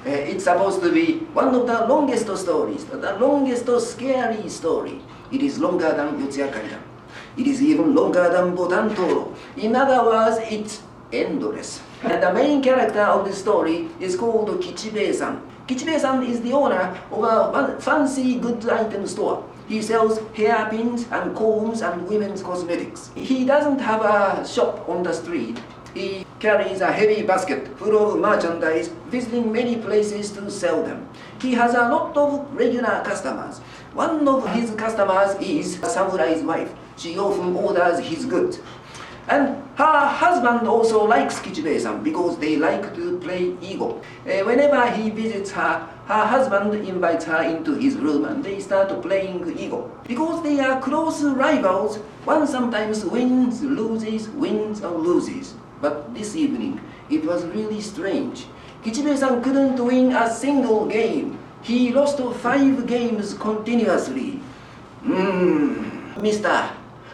It's supposed to be one of the longest stories, the longest scary story. It is longer than Yotsuya Kaidan. It is even longer than Botan Toro. In other words, it's endless. And the main character of the story is called Kichibei-san. Kichibei-san is the owner of a fancy goods item store. He sells hairpins and combs and women's cosmetics. He doesn't have a shop on the street. He carries a heavy basket full of merchandise, visiting many places to sell them. He has a lot of regular customers. One of his customers is a samurai's wife. She often orders his goods. And her husband also likes Kichibei-san because they like to play Ego. Whenever he visits her, her husband invites her into his room and they start playing Ego. Because they are close rivals, one sometimes wins, loses, wins and loses. But this evening, it was really strange. Kichibei-san couldn't win a single game. He lost 5 games continuously. Mister,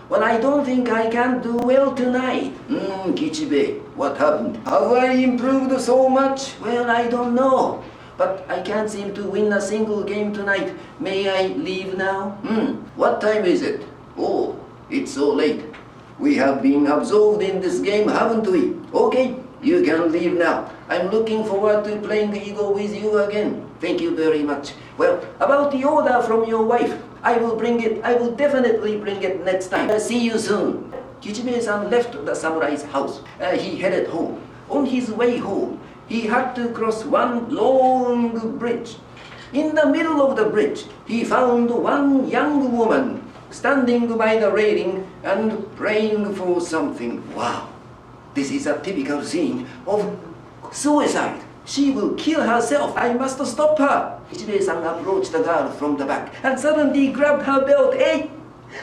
well, I don't think I can do well tonight. Kichibei, what happened? Have I improved so much? Well, I don't know. But I can't seem to win a single game tonight. May I leave now? What time is it? Oh, it's so late. We have been absorbed in this game, haven't we? Okay, you can leave now. I'm looking forward to playing Ego with you again. Thank you very much. Well, about the order from your wife, I will bring it. I will definitely bring it next time. See you soon. Kichibei-san left the samurai's house. He headed home. On his way home, he had to cross one long bridge. In the middle of the bridge, he found one young woman standing by the railing and praying for something. Wow, this is a typical scene of suicide. She will kill herself. I must stop her. Kichibei-san approached the girl from the back and suddenly grabbed her belt. Hey,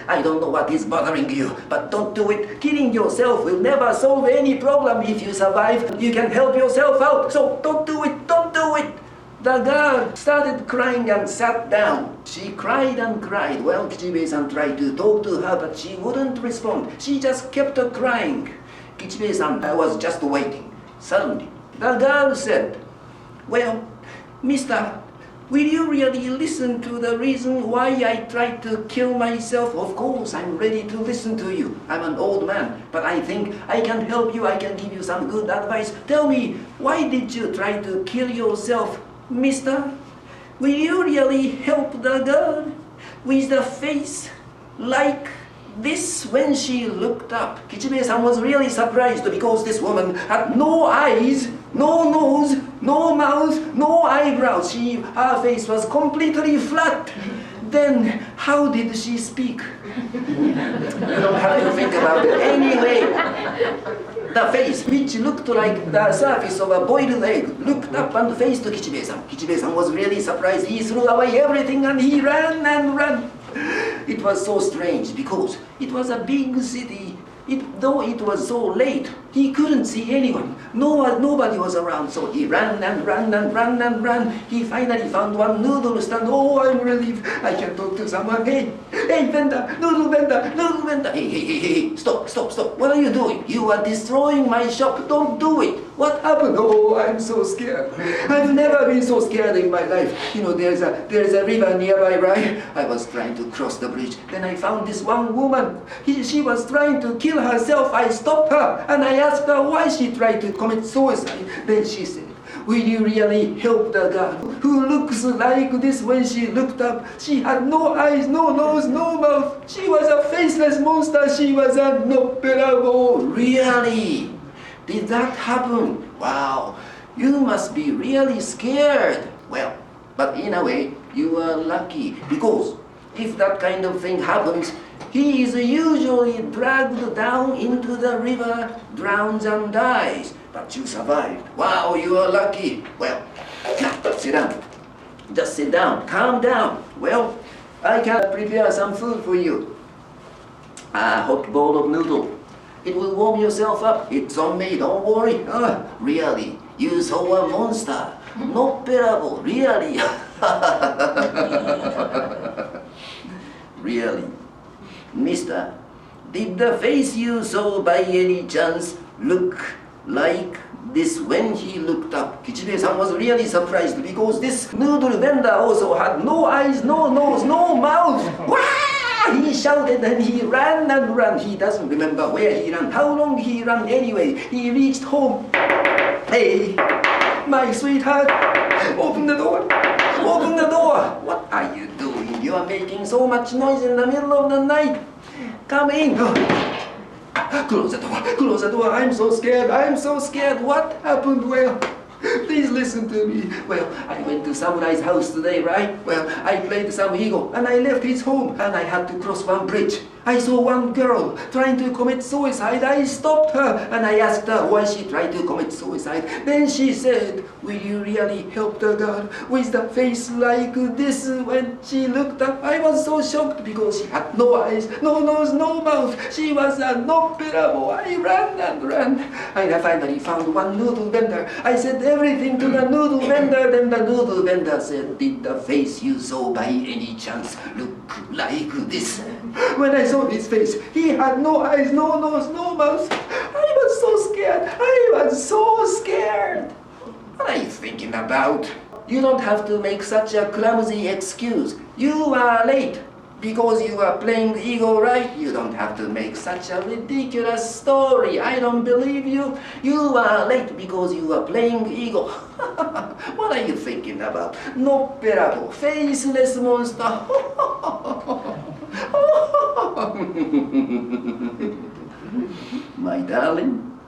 I don't know what is bothering you, but don't do it. Killing yourself will never solve any problem. If you survive, you can help yourself out. So don't do it, don't do it. The girl started crying and sat down. She cried and cried. Well, Kichibei-san tried to talk to her, but she wouldn't respond. She just kept crying. Kichibei-san was just waiting. Suddenly, the girl said, well, mister, will you really listen to the reason why I tried to kill myself? Of course, I'm ready to listen to you. I'm an old man, but I think I can help you. I can give you some good advice. Tell me, why did you try to kill yourself, mister? Will you really help the girl with the face like this when she looked up? Kichibei-san was really surprised because this woman had no eyes, no nose, no mouth, no eyebrows. Her face was completely flat. Then, how did she speak? You don't have to think about it. Anyway, the face, which looked like the surface of a boiled egg, looked up and faced Kichibei-san. Kichibei-san was really surprised. He threw away everything and he ran and ran. It was so strange because it was a big city. Though it was so late, he couldn't see anyone. Nobody was around, so he ran and ran and ran and ran. He finally found one noodle stand. Oh, I'm relieved. I can talk to someone. Hey, vendor, noodle vendor, noodle vendor. Hey, stop. What are you doing? You are destroying my shop. Don't do it. What happened? Oh, I'm so scared. I've never been so scared in my life. You know, there's a river nearby, right? I was trying to cross the bridge. Then I found this one woman. She was trying to kill herself. I stopped her and I asked her why she tried to commit suicide. Then she said, will you really help the girl who looks like this when she looked up? She had no eyes, no nose, no mouth. She was a faceless monster. She was unbearable. Really? Did that happen? Wow, you must be really scared. Well, but in a way, you are lucky because if that kind of thing happens, he is usually dragged down into the river, drowns and dies. But you survived. Wow, you are lucky. Well, now sit down. Just sit down. Calm down. Well, I can prepare some food for you. A hot bowl of noodle. It will warm yourself up. It's on me. Don't worry. Really? You saw a monster. Not bearable. Really? Really? Mister, did the face you saw by any chance look like this when he looked up. Kichibei-san was really surprised because this noodle vendor also had no eyes, no nose, no mouth. Wah! He shouted and he ran and ran. He doesn't remember where he ran, how long he ran anyway. He reached home. Hey, my sweetheart, open the door. Open the door. What are you doing? You are making so much noise in the middle of the night. Come in. Close the door. Close the door. I'm so scared. I'm so scared. What happened? Well, please listen to me. Well, I went to Samurai's house today, right? Well, I played some ego and I left his home and I had to cross one bridge. I saw one girl trying to commit suicide. I stopped her and I asked her why she tried to commit suicide. Then she said, will you really help the girl with the face like this? When she looked up, I was so shocked because she had no eyes, no nose, no mouth. She was inoperable. I ran and ran. And I finally found one noodle vendor. I said everything to the noodle vendor. Then the noodle vendor said, did the face you saw by any chance look like this? When I saw his face, he had no eyes, no nose, no mouth. I was so scared. I was so scared. What are you thinking about? You don't have to make such a clumsy excuse. You are late because you are playing ego, right? You don't have to make such a ridiculous story. I don't believe you. You are late because you are playing ego. What are you thinking about? Noperable, faceless monster. My darling,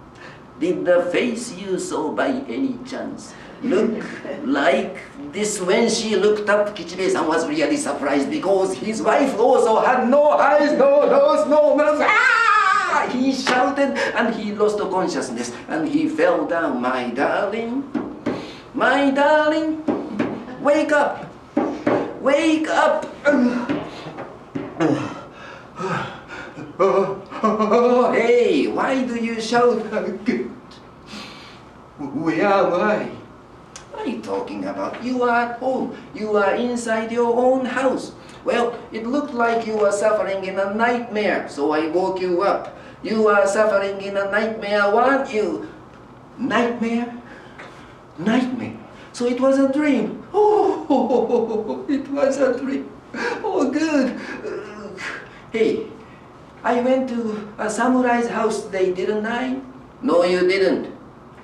did the face you saw by any chance look like this? When she looked up, Kichibei-san was really surprised because his wife also had no eyes, no nose, no mouth. Ah! He shouted and he lost consciousness and he fell down. My darling, wake up, wake up. Hey, why do you shout? Where am I? What are you talking about? You are at home. You are inside your own house. Well, it looked like you were suffering in a nightmare, so I woke you up. You are suffering in a nightmare, weren't you? Nightmare? Nightmare. So it was a dream. Oh, it was a dream. Oh, good. Hey, I went to a samurai's house today, didn't I? No, you didn't.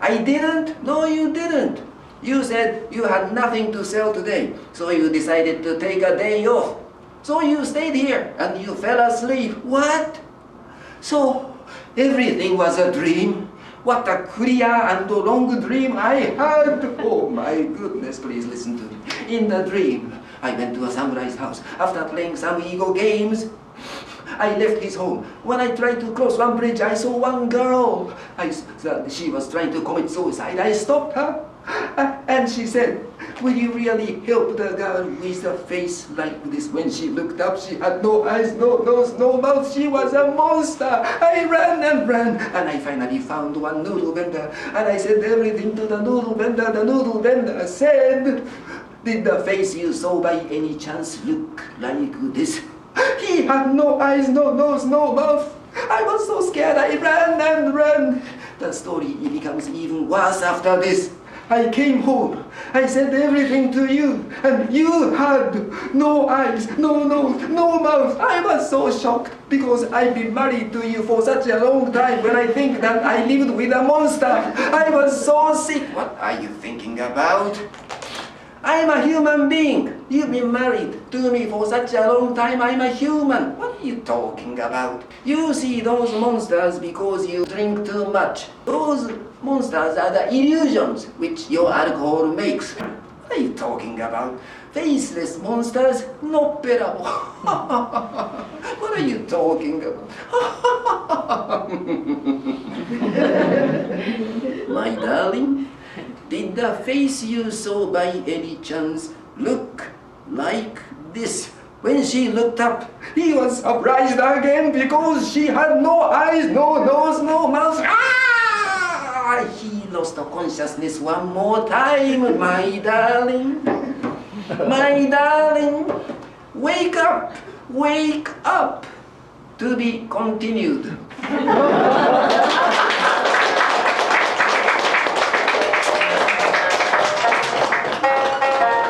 I didn't? No, you didn't. You said you had nothing to sell today, so you decided to take a day off. So you stayed here and you fell asleep. What? So everything was a dream? What a clear and long dream I had. Oh my goodness, please listen to me. In the dream, I went to a samurai's house. After playing some ego games, I left his home. When I tried to cross one bridge, I saw one girl. She was trying to commit suicide. I stopped her. And she said, will you really help the girl with a face like this? When she looked up, she had no eyes, no nose, no mouth. She was a monster. I ran and ran. And I finally found one noodle vendor. And I said everything to the noodle vendor. The noodle vendor said, did the face you saw by any chance look like this? He had no eyes, no nose, no mouth. I was so scared. I ran and ran. The story becomes even worse after this. I came home. I said everything to you, and you had no eyes, no nose, no mouth. I was so shocked because I've been married to you for such a long time. When I think that I lived with a monster, I was so sick. What are you thinking about? I'm a human being. You've been married to me for such a long time. I'm a human. What are you talking about? You see those monsters because you drink too much. Those monsters are the illusions which your alcohol makes. What are you talking about? Faceless monsters? No bearable. What are you talking about? My darling, did the face you saw by any chance look like this? When she looked up, he was surprised again because she had no eyes, no nose, no mouth. Ah! He lost consciousness one more time, my darling. My darling, wake up, wake up. To be continued.